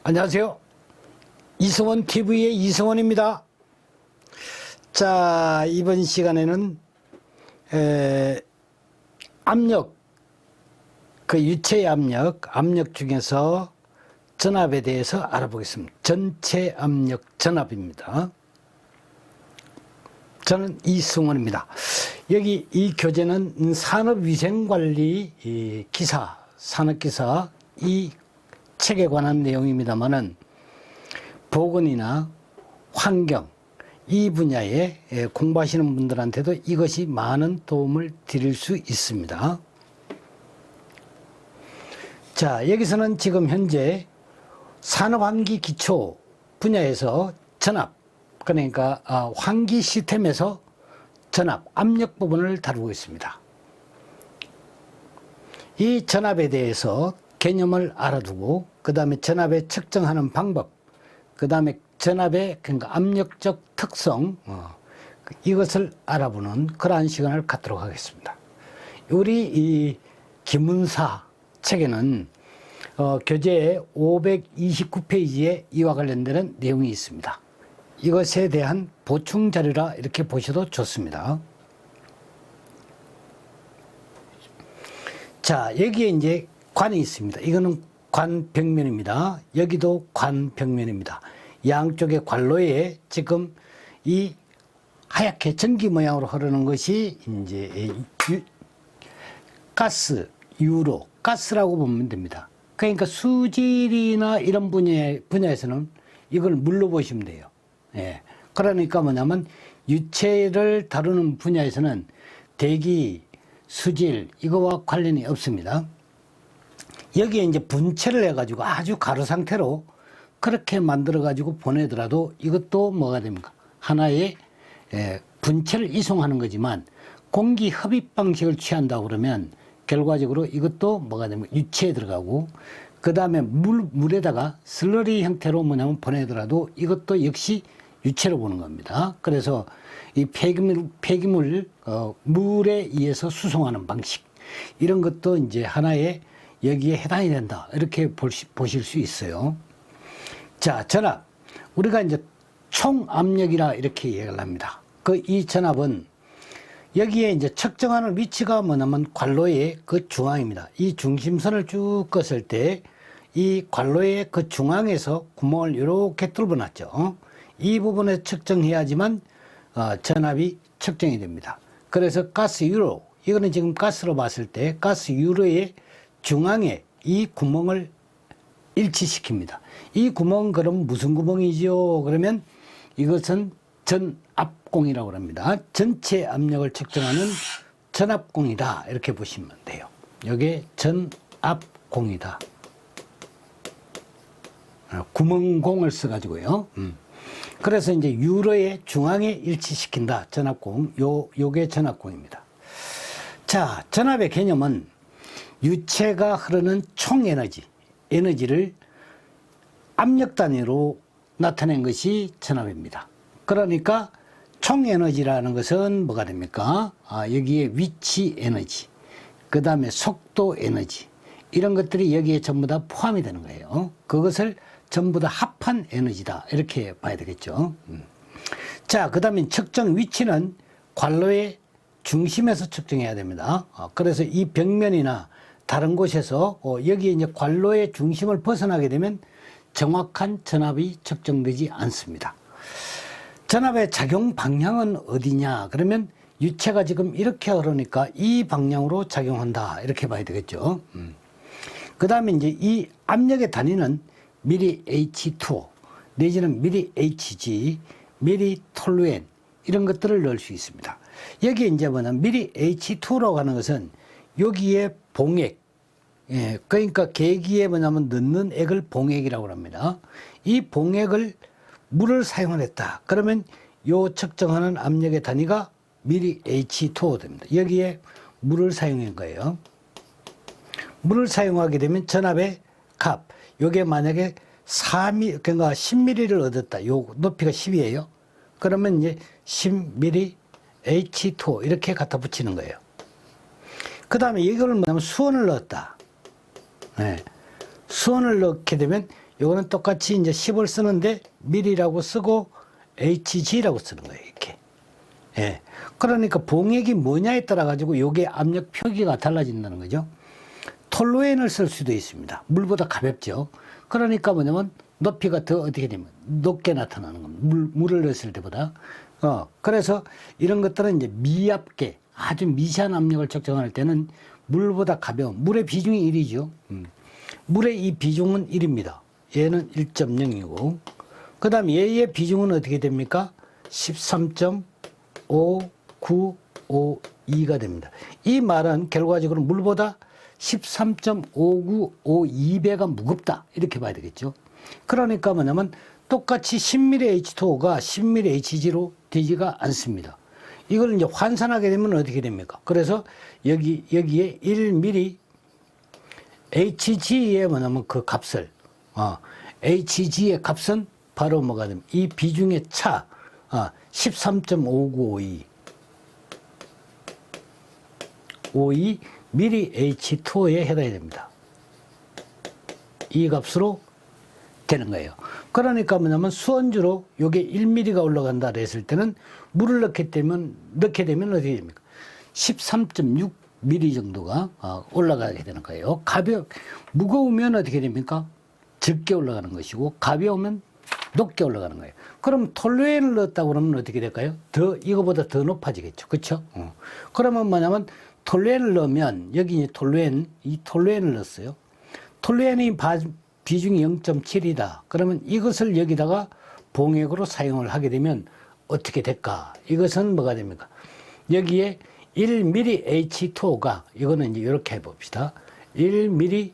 안녕하세요. 이성원 TV의 이성원입니다. 자, 이번 시간에는 압력, 유체의 압력 중에서 전압에 대해서 알아보겠습니다. 전체 압력 전압입니다. 저는 이승원입니다. 여기 이 교재는 산업위생관리 기사, 산업기사 이 책에 관한 내용입니다만은 보건이나 환경 이 분야에 공부하시는 분들한테도 이것이 많은 도움을 드릴 수 있습니다. 자, 여기서는 지금 현재 산업환기 기초 분야에서 전압, 그러니까 환기 시스템에서 전압, 압력 부분을 다루고 있습니다. 이 전압에 대해서 개념을 알아두고 그 다음에 전압에 측정하는 방법, 그 다음에 전압의 그러니까 압력적 특성 이것을 알아보는 그러한 시간을 갖도록 하겠습니다. 우리 이 기문사 책에는 교재 529페이지에 이와 관련되는 내용이 있습니다. 이것에 대한 보충 자료라 이렇게 보셔도 좋습니다. 자, 여기에 이제 관이 있습니다. 이거는 관 벽면입니다. 여기도 관 벽면입니다. 양쪽의 관로에 지금 이 하얗게 전기 모양으로 흐르는 것이 이제 가스, 유로, 가스라고 보면 됩니다. 그러니까 수질이나 이런 분야에서는 이걸 물로 보시면 돼요. 예. 그러니까 뭐냐면 유체를 다루는 분야에서는 대기, 수질 이거와 관련이 없습니다. 여기에 이제 분체를 해가지고 아주 가루 상태로 그렇게 만들어가지고 보내더라도 이것도 뭐가 됩니까? 하나의 분체를 이송하는 거지만 공기 흡입 방식을 취한다고 그러면 결과적으로 이것도 뭐가 됩니까? 유체에 들어가고 그 다음에 물에다가 슬러리 형태로 뭐냐면 보내더라도 이것도 역시 유체로 보는 겁니다. 그래서 이 폐기물 물에 의해서 수송하는 방식 이런 것도 이제 하나의 여기에 해당이 된다 이렇게 보실 수 있어요. 자, 전압 우리가 이제 총압력이라 이렇게 얘기를 합니다. 이 전압은 여기에 이제 측정하는 위치가 뭐냐면 관로의 그 중앙입니다. 이 중심선을 쭉 껐을 때 이 관로의 그 중앙에서 구멍을 이렇게 뚫어놨죠. 이 부분에 측정해야지만 전압이 측정이 됩니다. 그래서 가스 유로 이거는 지금 가스로 봤을 때 가스 유로의 중앙에 이 구멍을 일치시킵니다. 이 구멍은 그럼 무슨 구멍이죠? 그러면 이것은 전압공이라고 합니다. 전체 압력을 측정하는 전압공이다 이렇게 보시면 돼요. 이게 전압공이다. 구멍공을 써가지고요. 그래서 이제 유로의 중앙에 일치시킨다. 전압공. 요게 전압공입니다. 자, 전압의 개념은 유체가 흐르는 총에너지, 에너지를 압력 단위로 나타낸 것이 전압입니다. 그러니까 총에너지라는 것은 뭐가 됩니까? 여기에 위치 에너지, 그 다음에 속도 에너지, 이런 것들이 여기에 전부 다 포함이 되는 거예요. 그것을 전부 다 합한 에너지다. 이렇게 봐야 되겠죠. 자, 그 다음에 측정 위치는 관로의 중심에서 측정해야 됩니다. 그래서 이 벽면이나 다른 곳에서 여기에 이제 관로의 중심을 벗어나게 되면 정확한 전압이 측정되지 않습니다. 전압의 작용 방향은 어디냐? 그러면 유체가 지금 이렇게 흐르니까 이 방향으로 작용한다. 이렇게 봐야 되겠죠. 그 다음에 이제 이 압력의 단위는 미리 H2 내지는 미리 HG, 미리 톨루엔 이런 것들을 넣을 수 있습니다. 여기에 이제 뭐냐면 미리 H2라고 하는 것은 여기에 봉액, 그러니까 계기에 뭐냐면 넣는 액을 봉액이라고 합니다. 이 봉액을 물을 사용했다. 그러면 요 측정하는 압력의 단위가 미리 H2 됩니다. 여기에 물을 사용한 거예요. 물을 사용하게 되면 전압의 값, 요게 만약에 4mm, 그러니까 10mm를 얻었다. 요 높이가 10이에요. 그러면 이제 10mm H2 이렇게 갖다 붙이는 거예요. 그 다음에 이걸 뭐냐면 수온을 넣었다. 네. 수온을 넣게 되면 요거는 똑같이 이제 10을 쓰는데 밀이라고 쓰고 HG라고 쓰는 거예요. 이렇게. 예. 그러니까 봉액이 뭐냐에 따라 가지고 요게 압력 표기가 달라진다는 거죠. 톨루엔을 쓸 수도 있습니다. 물보다 가볍죠. 그러니까 뭐냐면 높이가 더 어떻게 되면 높게 나타나는 겁니다. 물을 넣었을 때보다. 그래서 이런 것들은 이제 미압계, 아주 미세한 압력을 측정할 때는 물보다 가벼운, 물의 비중이 1이죠. 물의 이 비중은 1입니다. 얘는 1.0이고, 그 다음 얘의 비중은 어떻게 됩니까? 13.5952가 됩니다. 이 말은 결과적으로 물보다 13.5952배가 무겁다. 이렇게 봐야 되겠죠. 그러니까 뭐냐면 똑같이 10mm H2O가 10mm HG로 되지가 않습니다. 이걸 이제 환산하게 되면 어떻게 됩니까? 그래서 여기에 1mm HG의 뭐냐면 그 값을, HG의 값은 바로 뭐가 됩니까? 이 비중의 차, 13.5952. 52 미리 H2O에 해당이 됩니다. 이 값으로 되는 거예요. 그러니까 뭐냐면 수원주로 요게 1mm가 올라간다 했을 때는 물을 넣게 되면 어떻게 됩니까? 13.6mm 정도가 올라가게 되는 거예요. 무거우면 어떻게 됩니까? 적게 올라가는 것이고, 가벼우면 높게 올라가는 거예요. 그럼 톨루엔을 넣었다고 그러면 어떻게 될까요? 이거보다 더 높아지겠죠. 그렇죠? 그러면 뭐냐면 톨루엔을 넣으면 여기 이 톨루엔을 넣었어요. 톨루엔의 비중이 0.7이다. 그러면 이것을 여기다가 봉액으로 사용을 하게 되면 어떻게 될까? 이것은 뭐가 됩니까? 여기에 1mm H2O가, 이거는 이제 이렇게 해봅시다. 1mm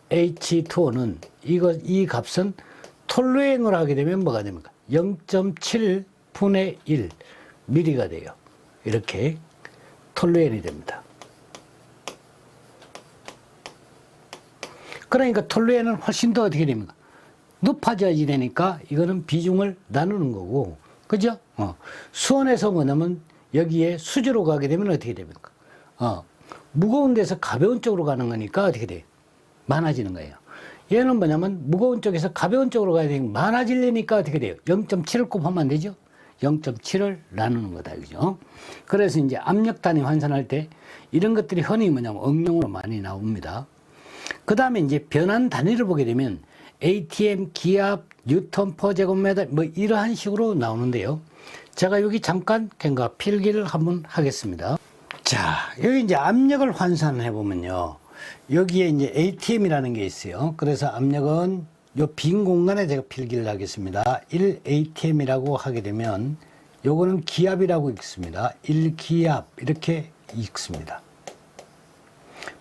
H2O는 이 값은 톨루엔으로 하게 되면 뭐가 됩니까? 0.7분의 1 mm가 돼요. 이렇게 톨루엔이 됩니다. 그러니까 톨루엔은 훨씬 더 어떻게 됩니까? 높아져야지 되니까 이거는 비중을 나누는 거고, 그죠? 수원에서 뭐냐면 여기에 수주로 가게 되면 어떻게 됩니까? 무거운 데서 가벼운 쪽으로 가는 거니까 어떻게 돼요? 많아지는 거예요. 얘는 뭐냐면 무거운 쪽에서 가벼운 쪽으로 가야 되니까 많아지려니까 어떻게 돼요? 0.7을 곱하면 안 되죠? 0.7을 나누는 거다. 그죠? 그래서 이제 압력 단위 환산할 때 이런 것들이 흔히 뭐냐면 응용으로 많이 나옵니다. 그 다음에 이제 변환 단위를 보게 되면 ATM, 기압, 뉴턴 퍼 제곱미터 뭐 이러한 식으로 나오는데요. 제가 여기 잠깐 필기를 한번 하겠습니다. 자, 여기 이제 압력을 환산해 보면요. 여기에 이제 ATM이라는 게 있어요. 그래서 압력은 요 빈 공간에 제가 필기를 하겠습니다. 1ATM이라고 하게 되면 요거는 기압이라고 읽습니다. 1기압 이렇게 읽습니다.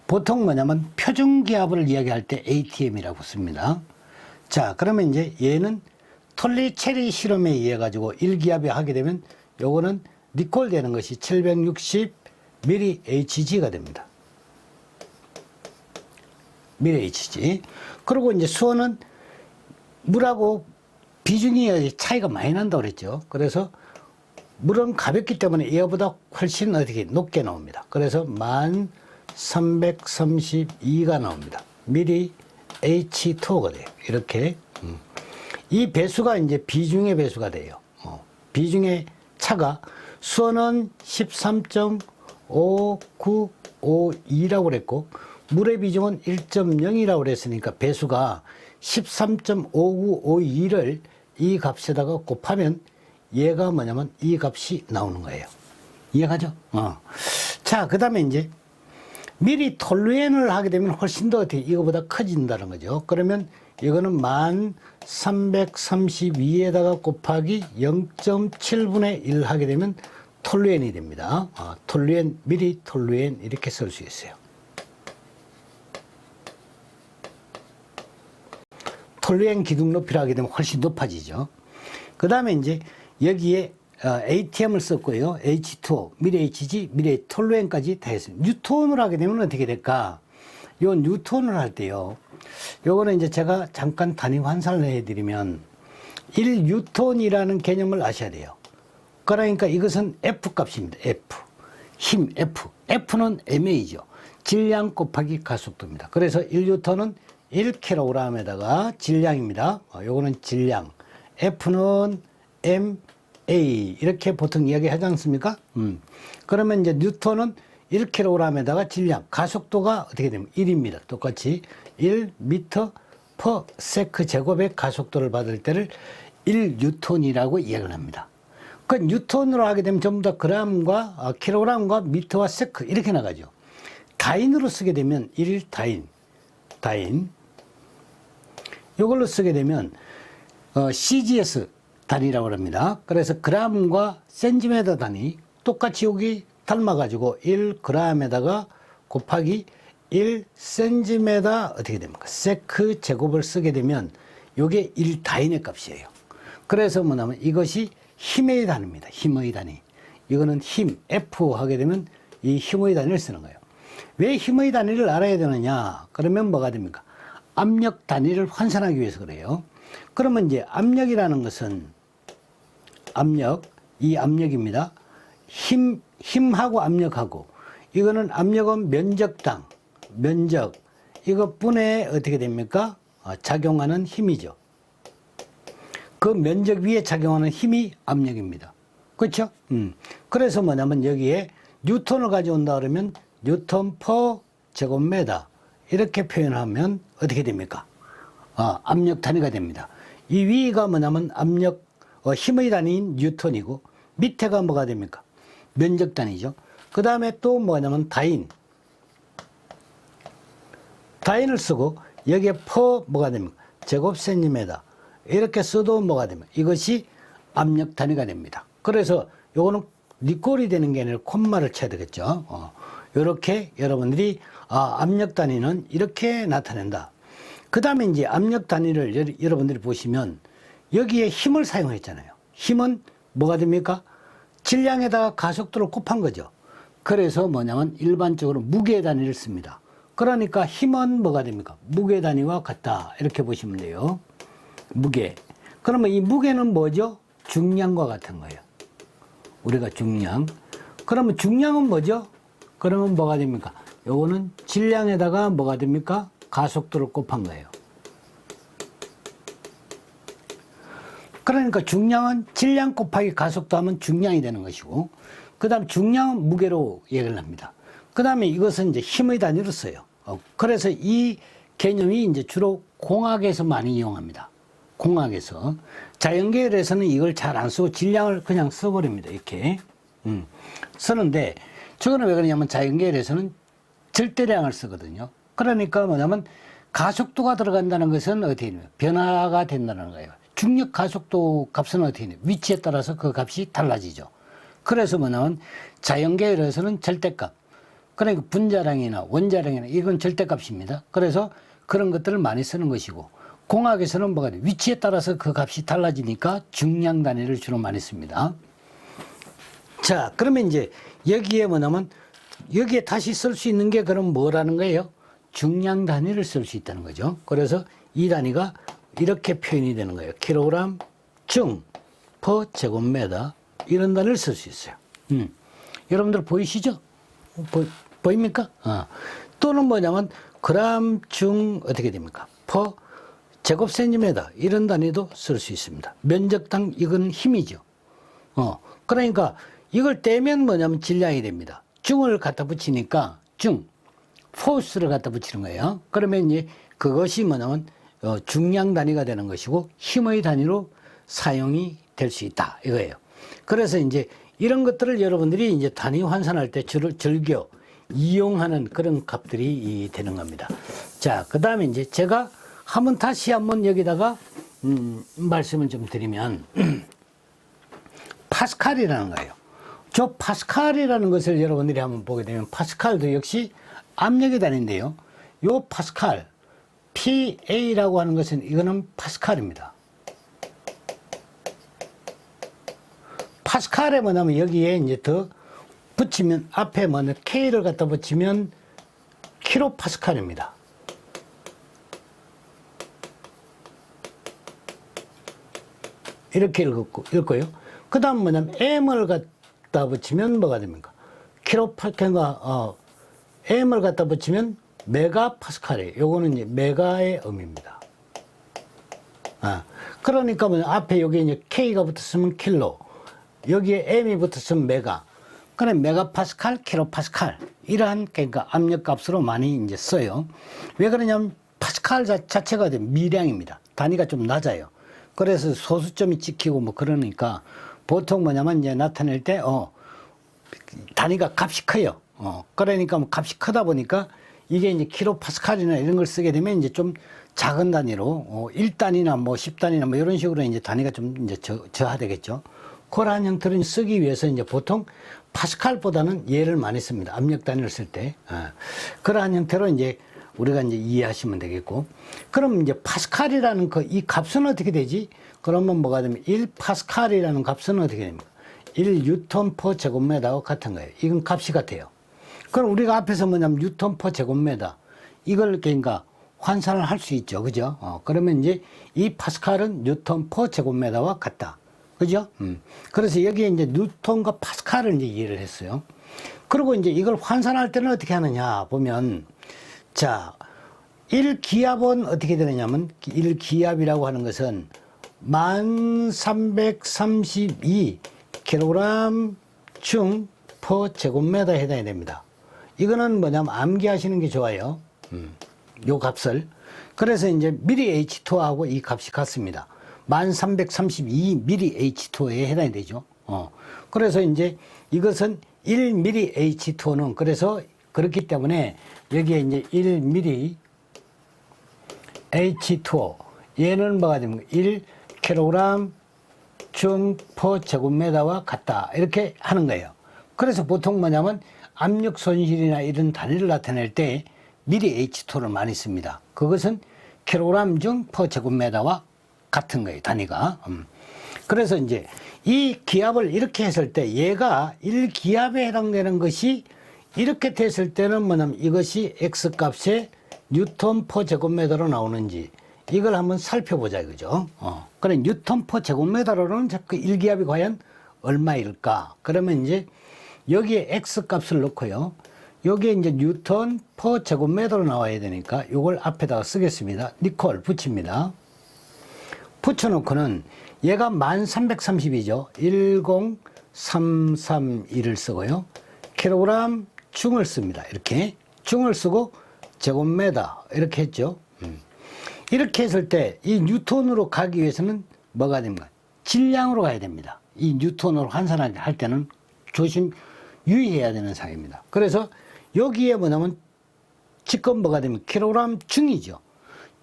보통 뭐냐면 표준기압을 이야기할 때 ATM이라고 씁니다. 자, 그러면 이제 얘는 톨리체리 실험에 의해 가지고 1기압이 하게 되면 요거는 리콜 되는 것이 760 mHg가 됩니다. mHg. 그리고 이제 수온은 물하고 비중이 차이가 많이 난다고 그랬죠. 그래서 물은 가볍기 때문에 얘보다 훨씬 어떻게 높게 나옵니다. 그래서 1332가 나옵니다. 밀리 H2O가 돼요. 이렇게. 이 배수가 이제 비중의 배수가 돼요. 비중의 차가 수온은 13.5952라고 그랬고, 물의 비중은 1.0이라고 그랬으니까 배수가 13.5952를 이 값에다가 곱하면 얘가 뭐냐면 이 값이 나오는 거예요. 이해가죠? 자, 그 다음에 이제 미리 톨루엔을 하게 되면 훨씬 더 어떻게 이거보다 커진다는 거죠. 그러면 이거는 1332에다가 곱하기 0.7분의 1 하게 되면 톨루엔이 됩니다. 톨루엔, 미리 톨루엔 이렇게 쓸 수 있어요. 톨루엔 기둥 높이를 하게 되면 훨씬 높아지죠. 그 다음에 이제 여기에 ATM을 썼고요. H2O, 미리 HG, 미리 톨루엔까지 다 했습니다. 뉴턴을 하게 되면 어떻게 될까? 요 뉴턴을 할 때요. 요거는 이제 제가 잠깐 단위 환산을 해드리면 1뉴턴이라는 개념을 아셔야 돼요. 그러니까 이것은 F 값입니다. F. 힘 F. F는 MA죠. 질량 곱하기 가속도입니다. 그래서 1뉴턴은 1kg에다가 질량입니다. 요거는 질량. F는 MA. 이렇게 보통 이야기하지 않습니까? 그러면 이제 뉴턴은 1kg에다가 질량. 가속도가 어떻게 되면 1입니다. 똑같이 1m/s 제곱의 가속도를 받을 때를 1뉴턴이라고 이야기를 합니다. 그 뉴턴으로 하게 되면 전부 다 g과 kg과 미터와 세크 이렇게 나가죠. 다인으로 쓰게 되면 1다인, 이걸로 쓰게 되면 CGS 단위라고 합니다. 그래서 g과 센티미터 단위 똑같이 여기 닮아가지고 1g에다가 곱하기 1cm 어떻게 됩니까? 세크 제곱을 쓰게 되면 이게 1다인의 값이에요. 그래서 뭐냐면 이것이 힘의 단위입니다. 힘의 단위. 이거는 힘, F 하게 되면 이 힘의 단위를 쓰는 거예요. 왜 힘의 단위를 알아야 되느냐? 그러면 뭐가 됩니까? 압력 단위를 환산하기 위해서 그래요. 그러면 이제 압력이라는 것은 이 압력입니다. 힘하고 압력하고 이거는 압력은 면적당, 면적 이것분에 어떻게 됩니까? 작용하는 힘이죠. 그 면적 위에 작용하는 힘이 압력입니다. 그렇죠? 그래서 뭐냐면 여기에 뉴턴을 가져온다 그러면 뉴턴 퍼 제곱미터 이렇게 표현하면 어떻게 됩니까? 압력 단위가 됩니다. 이 위가 뭐냐면 압력 힘의 단위인 뉴턴이고 밑에가 뭐가 됩니까? 면적 단위죠. 그 다음에 또 뭐냐면 다인을 쓰고 여기에 퍼 뭐가 됩니까? 제곱 센티미터 이렇게 써도 뭐가 됩니까? 이것이 압력 단위가 됩니다. 그래서 요거는 리꼴이 되는 게 아니라 콤마를 쳐야 되겠죠. 이렇게 여러분들이 압력 단위는 이렇게 나타낸다. 그 다음에 이제 압력 단위를 여러분들이 보시면 여기에 힘을 사용했잖아요. 힘은 뭐가 됩니까? 질량에다가 가속도를 곱한 거죠. 그래서 뭐냐면 일반적으로 무게 단위를 씁니다. 그러니까 힘은 뭐가 됩니까? 무게 단위와 같다. 이렇게 보시면 돼요. 무게. 그러면 이 무게는 뭐죠? 중량과 같은 거예요. 우리가 중량. 그러면 중량은 뭐죠? 그러면 뭐가 됩니까? 요거는 질량에다가 뭐가 됩니까? 가속도를 곱한 거예요. 그러니까 중량은 질량 곱하기 가속도 하면 중량이 되는 것이고, 그 다음 중량은 무게로 얘기를 합니다. 그 다음에 이것은 이제 힘의 단위로 써요. 그래서 이 개념이 이제 주로 공학에서 많이 이용합니다. 공학에서. 자연계열에서는 이걸 잘 안 쓰고 질량을 그냥 써버립니다. 이렇게. 쓰는데, 저거는 왜 그러냐면 자연계열에서는 절대량을 쓰거든요. 그러니까 뭐냐면 가속도가 들어간다는 것은 어떻게 되냐면 변화가 된다는 거예요. 중력 가속도 값은 어떻게 되냐면 위치에 따라서 그 값이 달라지죠. 그래서 뭐냐면 자연계열에서는 절대값. 그러니까 분자량이나 원자량이나 이건 절대값입니다. 그래서 그런 것들을 많이 쓰는 것이고, 공학에서는 뭐가 돼? 위치에 따라서 그 값이 달라지니까 중량 단위를 주로 많이 씁니다. 자, 그러면 이제 여기에 뭐냐면 여기에 다시 쓸 수 있는 게 그럼 뭐라는 거예요? 중량 단위를 쓸 수 있다는 거죠. 그래서 이 단위가 이렇게 표현이 되는 거예요. 킬로그램 중 퍼 제곱미터 이런 단위를 쓸 수 있어요. 여러분들 보이시죠? 보입니까? 또는 뭐냐면 그램 중 어떻게 됩니까? 퍼 제곱 센티미터 이런 단위도 쓸 수 있습니다. 면적당 이건 힘이죠. 그러니까 이걸 떼면 뭐냐면 질량이 됩니다. 중을 갖다 붙이니까 포스를 갖다 붙이는 거예요. 그러면 이제 그것이 뭐냐면 중량 단위가 되는 것이고 힘의 단위로 사용이 될 수 있다 이거예요. 그래서 이제 이런 것들을 여러분들이 이제 단위 환산할 때 즐겨 이용하는 그런 값들이 되는 겁니다. 자, 그 다음에 이제 제가 다시 한번 여기다가 말씀을 좀 드리면 파스칼이라는 거예요. 저 파스칼이라는 것을 여러분들이 한번 보게 되면 파스칼도 역시 압력의 단위인데요. 요 파스칼 PA라고 하는 것은 이거는 파스칼입니다. 파스칼에 뭐냐면 여기에 이제 더 붙이면 앞에 뭐냐 K를 갖다 붙이면 킬로파스칼입니다. 이렇게 읽고요. 그 다음 뭐냐면 M을 갖다 붙이면 뭐가 됩니까? 킬로파스칼과 M을 갖다 붙이면 메가파스칼이에요. 요거는 이제 메가의 의미입니다. 그러니까 뭐 앞에 여기 이제 K가 붙었으면 킬로, 여기에 M이 붙었으면 메가. 그래 메가파스칼, 킬로파스칼 이러한 그러니까 압력값으로 많이 이제 써요. 왜 그러냐면 파스칼 자체가 미량입니다. 단위가 좀 낮아요. 그래서 소수점이 찍히고 뭐 그러니까 보통 뭐냐면 이제 나타낼 때 단위가 값이 커요. 그러니까 뭐 값이 크다 보니까 이게 이제 킬로파스칼이나 이런 걸 쓰게 되면 이제 좀 작은 단위로 1단위나 뭐 10단위나 뭐 이런 식으로 이제 단위가 좀 이제 저하되겠죠. 그러한 형태를 쓰기 위해서 이제 보통 파스칼보다는 얘를 많이 씁니다. 압력 단위를 쓸 때. 그러한 형태로 이제 우리가 이제 이해하시면 되겠고. 그럼 이제 파스칼이라는 이 값은 어떻게 되지? 그러면 뭐가 되면 1파스칼이라는 값은 어떻게 됩니까? 1뉴턴 퍼 제곱미터와 같은 거예요. 이건 값이 같아요. 그럼 우리가 앞에서 뭐냐면 뉴턴 퍼 제곱미터. 이걸 그러니까 환산을 할 수 있죠. 그죠? 그러면 이제 이 파스칼은 뉴턴 퍼 제곱미터와 같다. 그죠? 그래서 여기에 이제 뉴턴과 파스칼을 이제 이해를 했어요. 그리고 이제 이걸 환산할 때는 어떻게 하느냐 보면, 자, 1기압은 어떻게 되느냐면, 1기압이라고 하는 것은 1332kg 중 퍼 제곱미터에 해당이 됩니다. 이거는 뭐냐면 암기하시는 게 좋아요. 요 값을. 그래서 이제 미리 H2하고 이 값이 같습니다. 1332 미리 H2에 해당이 되죠. 그래서 이제 이것은 1 미리 H2는 그래서 그렇기 때문에 여기에 이제 1 미리 H2O 얘는 뭐가 됩니까? 1kg 중 퍼 제곱미터와 같다. 이렇게 하는 거예요. 그래서 보통 뭐냐면 압력 손실이나 이런 단위를 나타낼 때 미리 H2를 많이 씁니다. 그것은 kg 중 퍼 제곱미터와 같은 거예요, 단위가. 그래서 이제 이 기압을 이렇게 했을 때 얘가 1기압에 해당되는 것이 이렇게 됐을 때는 뭐냐면 이것이 X값의 뉴턴 퍼 제곱미터로 나오는지 이걸 한번 살펴보자 이거죠. 그래 뉴턴 퍼 제곱미터로는 그 1기압이 과연 얼마일까? 그러면 이제 여기에 X값을 넣고요. 여기에 이제 뉴턴 퍼 제곱미터로 나와야 되니까 이걸 앞에다가 쓰겠습니다. 니콜 붙입니다. 붙여놓고는 얘가 1332죠. 10332를 쓰고요. 킬로그램 중을 씁니다. 이렇게 중을 쓰고 제곱미터 이렇게 했죠. 이렇게 했을 때 이 뉴턴으로 가기 위해서는 뭐가 됩니까? 질량으로 가야 됩니다. 이 뉴턴으로 환산할 때는 유의해야 되는 사항입니다. 그래서 여기에 뭐냐면 지금 뭐가 되면 킬로그램 중이죠.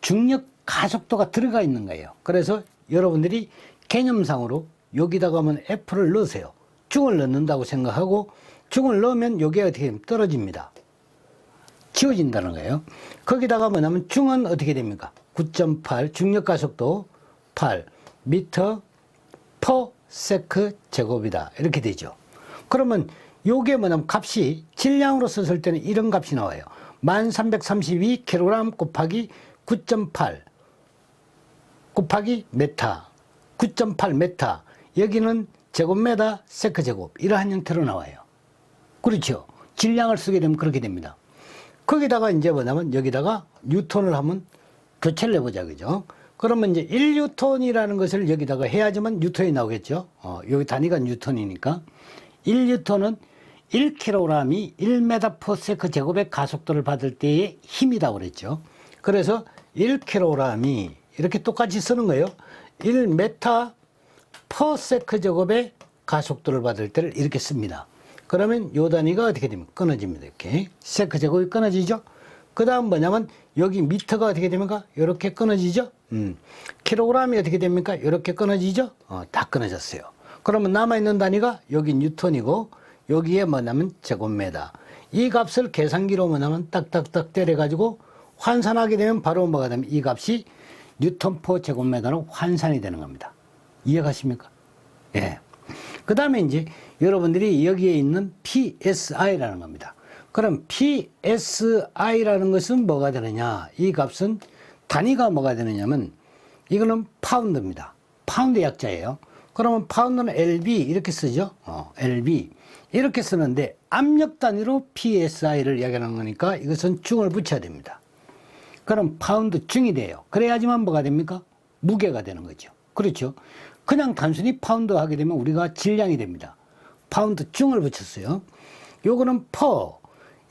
중력 가속도가 들어가 있는 거예요. 그래서 여러분들이 개념상으로 여기다가 하면 F를 넣으세요. 중을 넣는다고 생각하고 중을 넣으면 여기에 어떻게 되면 떨어집니다. 지워진다는 거예요. 거기다가 뭐냐면 중은 어떻게 됩니까? 9.8 중력 가속도 8 미터 퍼 세크 제곱이다. 이렇게 되죠. 그러면 요게 뭐냐면 값이 질량으로 썼을 때는 이런 값이 나와요. 1332kg 곱하기 9.8 곱하기 메타 9.8 메타 여기는 제곱미터 세크 제곱 이러한 형태로 나와요. 그렇죠. 질량을 쓰게 되면 그렇게 됩니다. 거기다가 이제 뭐냐면 여기다가 뉴턴을 한번 교체를 해보자 그죠. 그러면 이제 1뉴턴이라는 것을 여기다가 해야지만 뉴턴이 나오겠죠. 여기 단위가 뉴턴이니까 1뉴턴은 1kg이 1m per 세크 제곱의 가속도를 받을 때의 힘이라고 그랬죠. 그래서 1kg이 이렇게 똑같이 쓰는 거예요. 1m per 세크 제곱의 가속도를 받을 때를 이렇게 씁니다. 그러면 요 단위가 어떻게 되면 끊어집니다. 이렇게 세크 제곱이 끊어지죠. 그 다음 뭐냐면 여기 미터가 어떻게 됩니까? 이렇게 끊어지죠. 킬로그램이 어떻게 됩니까? 이렇게 끊어지죠. 다 끊어졌어요. 그러면 남아있는 단위가 여기 뉴턴이고 여기에 뭐냐면 제곱미터. 이 값을 계산기로 뭐냐면 딱딱딱 때려가지고 환산하게 되면 바로 뭐가 되면 이 값이 뉴턴 퍼 제곱미터로 환산이 되는 겁니다. 이해가십니까? 예. 그 다음에 이제 여러분들이 여기에 있는 PSI라는 겁니다. 그럼 PSI라는 것은 뭐가 되느냐? 이 값은 단위가 뭐가 되느냐면 이거는 파운드입니다. 파운드 약자예요. 그러면 파운드는 LB 이렇게 쓰죠. LB 이렇게 쓰는데 압력 단위로 PSI를 이야기하는 거니까 이것은 중을 붙여야 됩니다. 그럼 파운드 중이 돼요. 그래야지만 뭐가 됩니까? 무게가 되는 거죠. 그렇죠. 그냥 단순히 파운드 하게 되면 우리가 질량이 됩니다. 파운드 중을 붙였어요. 요거는 퍼,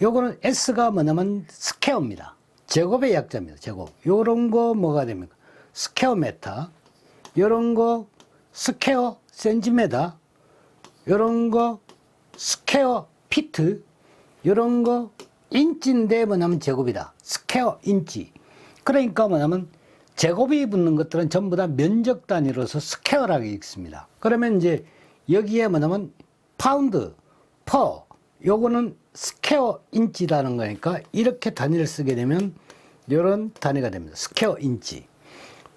요거는 S가 뭐냐면 스퀘어입니다. 제곱의 약자입니다. 제곱. 요런 거 뭐가 됩니까? 스퀘어 메타. 요런 거 스퀘어 센티메다. 요런 거 스퀘어 피트. 요런 거 인치인데 뭐냐면 제곱이다. 스퀘어 인치. 그러니까 뭐냐면 제곱이 붙는 것들은 전부 다 면적 단위로서 스퀘어라고 읽습니다. 그러면 이제 여기에 뭐냐면 파운드, 퍼, 요거는 스퀘어 인치라는 거니까 이렇게 단위를 쓰게 되면 이런 단위가 됩니다. 스퀘어 인치.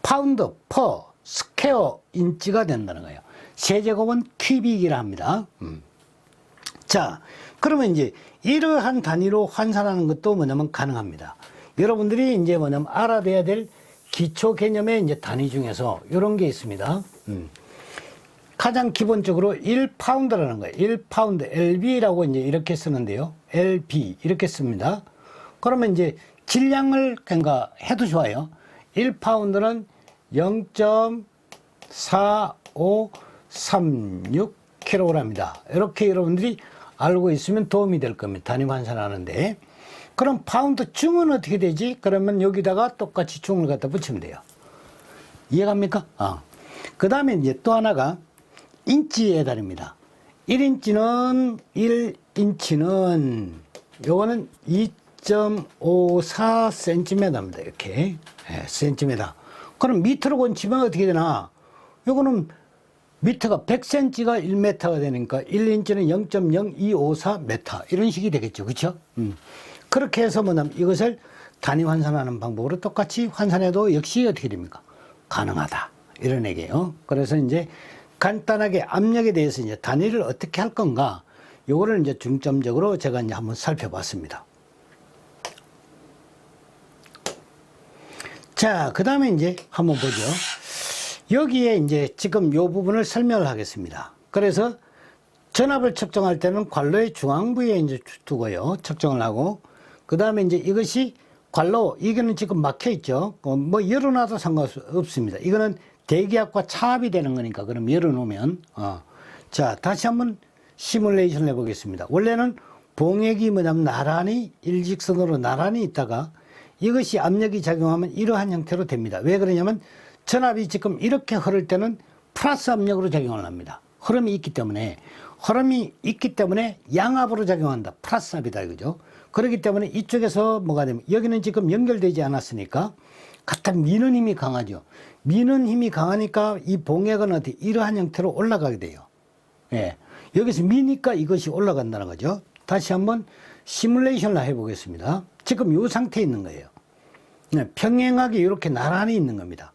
파운드, 퍼, 스퀘어 인치가 된다는 거예요. 세제곱은 큐빅이라 합니다. 자, 그러면 이제 이러한 단위로 환산하는 것도 뭐냐면 가능합니다. 여러분들이 이제 뭐냐면 알아둬야 될 기초 개념의 이제 단위 중에서 이런 게 있습니다. 가장 기본적으로 1파운드라는 거예요. 1파운드, LB라고 이제 이렇게 쓰는데요. LB, 이렇게 씁니다. 그러면 이제 질량을 그러니까 해도 좋아요. 1파운드는 0.4536kg입니다. 이렇게 여러분들이 알고 있으면 도움이 될 겁니다. 단위 환산하는데. 그럼 파운드 중은 어떻게 되지? 그러면 여기다가 똑같이 중을 갖다 붙이면 돼요. 이해갑니까? 그 다음에 이제 또 하나가 인치에 달입니다. 1인치는 요거는 2.54cm입니다. 이렇게. 센티미터. 그럼 미터로 권치면 어떻게 되나? 요거는 미터가 100cm가 1m가 되니까 1인치는 0.0254m 이런 식이 되겠죠. 그렇죠? 그렇게 해서 뭐냐면 이것을 단위 환산하는 방법으로 똑같이 환산해도 역시 어떻게 됩니까? 가능하다. 이런 얘기예요. 그래서 이제 간단하게 압력에 대해서 이제 단위를 어떻게 할 건가? 요거를 이제 중점적으로 제가 이제 한번 살펴봤습니다. 자, 그 다음에 이제 한번 보죠. 여기에 이제 지금 요 부분을 설명을 하겠습니다. 그래서 전압을 측정할 때는 관로의 중앙부에 이제 두고요. 측정을 하고, 그 다음에 이제 이것이 관로, 이거는 지금 막혀 있죠. 뭐 열어놔도 상관없습니다. 이거는 대기압과 차압이 되는 거니까, 그럼 열어놓으면, 자, 다시 한번 시뮬레이션을 해보겠습니다. 원래는 봉액이 뭐냐면 나란히, 일직선으로 나란히 있다가 이것이 압력이 작용하면 이러한 형태로 됩니다. 왜 그러냐면 전압이 지금 이렇게 흐를 때는 플러스 압력으로 작용을 합니다. 흐름이 있기 때문에 양압으로 작용한다. 플러스 압이다 이거죠. 그렇기 때문에 이쪽에서 뭐가 되면 여기는 지금 연결되지 않았으니까 갖다 미는 힘이 강하죠. 미는 힘이 강하니까 이 봉액은 어떻게 이러한 형태로 올라가게 돼요. 예. 여기서 미니까 이것이 올라간다는 거죠. 다시 한번 시뮬레이션을 해보겠습니다. 지금 이 상태에 있는 거예요. 네, 평행하게 이렇게 나란히 있는 겁니다.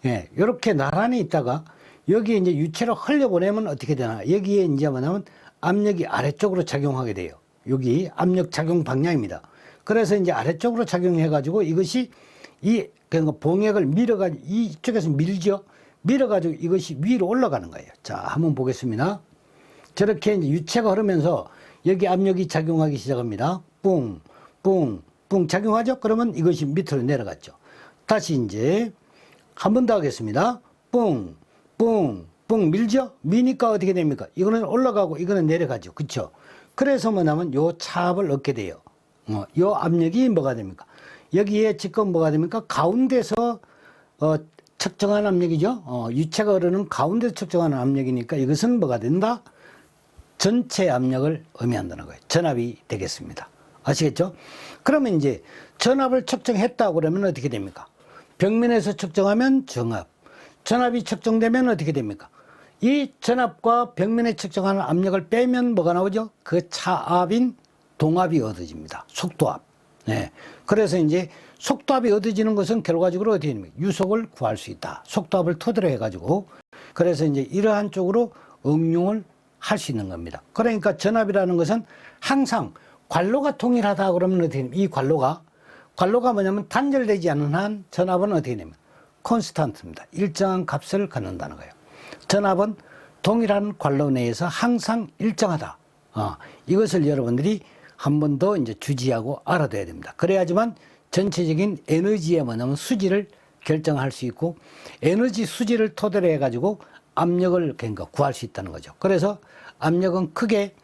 예, 이렇게 나란히 있다가 여기에 이제 유체로 흘려보내면 어떻게 되나? 여기에 이제 뭐냐면 압력이 아래쪽으로 작용하게 돼요. 여기 압력 작용 방향입니다. 그래서 이제 아래쪽으로 작용해가지고 이것이 그러니까 봉액을 밀어가지고 이쪽에서 밀죠. 밀어가지고 이것이 위로 올라가는 거예요. 자, 한번 보겠습니다. 저렇게 이제 유체가 흐르면서 여기 압력이 작용하기 시작합니다. 뿡, 뿡, 뿡 작용하죠? 그러면 이것이 밑으로 내려갔죠. 다시 이제 한 번 더 하겠습니다. 뿡, 뿡, 뿡 밀죠? 미니까 어떻게 됩니까? 이거는 올라가고 이거는 내려가죠. 그쵸? 그래서 뭐냐면 요 차압을 얻게 돼요. 요 압력이 뭐가 됩니까? 여기에 지금 뭐가 됩니까? 가운데서 측정한 압력이죠. 유체가 흐르는 가운데서 측정하는 압력이니까 이것은 뭐가 된다? 전체 압력을 의미한다는 거예요. 전압이 되겠습니다. 아시겠죠? 그러면 이제 전압을 측정했다고 그러면 어떻게 됩니까? 벽면에서 측정하면 정압. 전압이 측정되면 어떻게 됩니까? 이 전압과 벽면에 측정하는 압력을 빼면 뭐가 나오죠? 그 차압인 동압이 얻어집니다. 속도압. 네. 그래서 이제 속도압이 얻어지는 것은 결과적으로 어떻게 됩니까? 유속을 구할 수 있다. 속도압을 토대로 해가지고. 그래서 이제 이러한 쪽으로 응용을 할 수 있는 겁니다. 그러니까 전압이라는 것은 항상 관로가 동일하다 그러면 어떻게 됩니까? 이 관로가 뭐냐면 단절되지 않는 한 전압은 어떻게 되냐면 콘스탄트입니다. 일정한 값을 갖는다는 거예요. 전압은 동일한 관로 내에서 항상 일정하다. 이것을 여러분들이 한 번 더 이제 주지하고 알아둬야 됩니다. 그래야지만 전체적인 에너지의 뭐냐면 수지를 결정할 수 있고 에너지 수지를 토대로 해가지고 압력을 그러니까 구할 수 있다는 거죠. 그래서 압력은 크게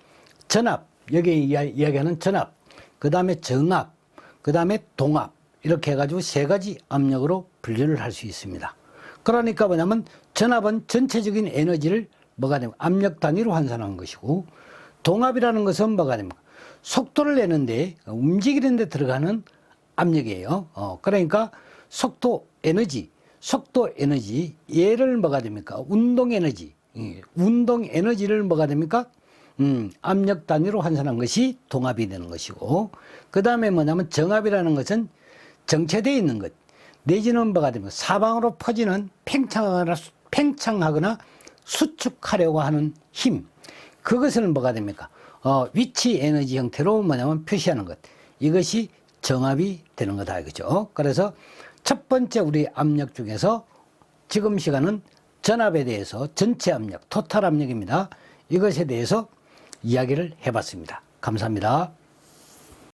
전압, 여기에 이야기하는 전압, 그 다음에 정압, 그 다음에 동압 이렇게 해가지고 세 가지 압력으로 분류를 할 수 있습니다. 그러니까 뭐냐면 전압은 전체적인 에너지를 뭐가 되면 압력 단위로 환산한 것이고 동압이라는 것은 뭐가 됩니까? 속도를 내는데 움직이는 데 들어가는 압력이에요. 그러니까 속도 에너지 얘를 뭐가 됩니까? 운동 에너지를 뭐가 됩니까? 압력 단위로 환산한 것이 동압이 되는 것이고 그 다음에 뭐냐면 정압이라는 것은 정체되어 있는 것 내지는 뭐가 되면 사방으로 퍼지는 팽창하거나 수축하려고 하는 힘 그것을 뭐가 됩니까? 위치 에너지 형태로 뭐냐면 표시하는 것 이것이 정압이 되는 거다 이거죠. 그래서 첫 번째 우리 압력 중에서 지금 시간은 전압에 대해서 전체 압력 토탈 압력입니다. 이것에 대해서 이야기를 해봤습니다. 감사합니다.